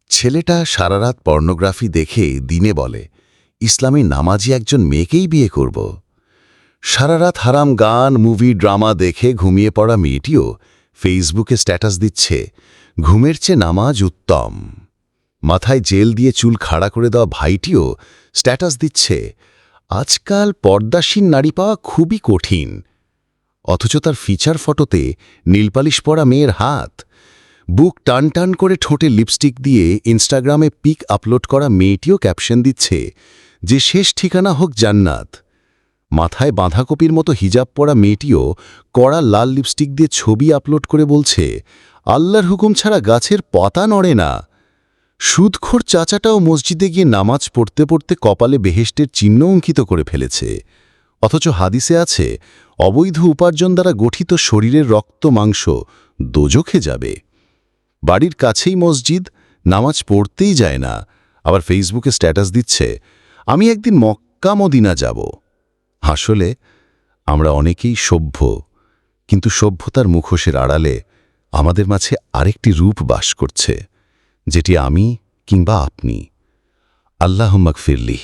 ছেলেটা সারারাত পর্নোগ্রাফি দেখে দিনে বলে, ইসলামী নামাজি একজন মেয়েকেই বিয়ে করব। সারারাত হারাম গান, মুভি, ড্রামা দেখে ঘুমিয়ে পড়া মেয়েটিও ফেসবুকে স্ট্যাটাস দিচ্ছে, ঘুমের চেয়ে নামাজ উত্তম। মাথায় জেল দিয়ে চুল খাড়া করে দেওয়া ভাইটিও স্ট্যাটাস দিচ্ছে, আজকাল পর্দাসীন নারী পাওয়া খুবই কঠিন। অথচ তার ফিচার ফটোতে নীলপালিশ পরা মেয়ের হাত, বুক টান টান করে ঠোঁটে লিপস্টিক দিয়ে ইনস্টাগ্রামে পিক আপলোড করা মেয়েটিও ক্যাপশন দিচ্ছে যে শেষ ঠিকানা হোক জান্নাত। মাথায় বাঁধাকপির মতো হিজাব পরা মেয়েটিও কড়া লাল লিপস্টিক দিয়ে ছবি আপলোড করে বলছে, আল্লাহর হুকুম ছাড়া গাছের পাতা নড়ে না। সুদখোর চাচাটাও মসজিদে গিয়ে নামাজ পড়তে পড়তে কপালে বেহেশতের চিহ্ন অঙ্কিত করে ফেলেছে। অথচ হাদিসে আছে, অবৈধ উপার্জন দ্বারা গঠিত শরীরের রক্ত মাংস দোজখে যাবে। বাড়ির কাছেই মসজিদ, নামাজ পড়তেই যায় না, আবার ফেসবুকে স্ট্যাটাস দিচ্ছে, আমি একদিন মক্কা মদিনা যাব। আসলে আমরা অনেকেই সভ্য, কিন্তু সভ্যতার মুখোশের আড়ালে আমাদের মাঝে আরেকটি রূপ বাস করছে, যেটি আমি কিংবা আপনি। আল্লাহুম্মা গফিরলি।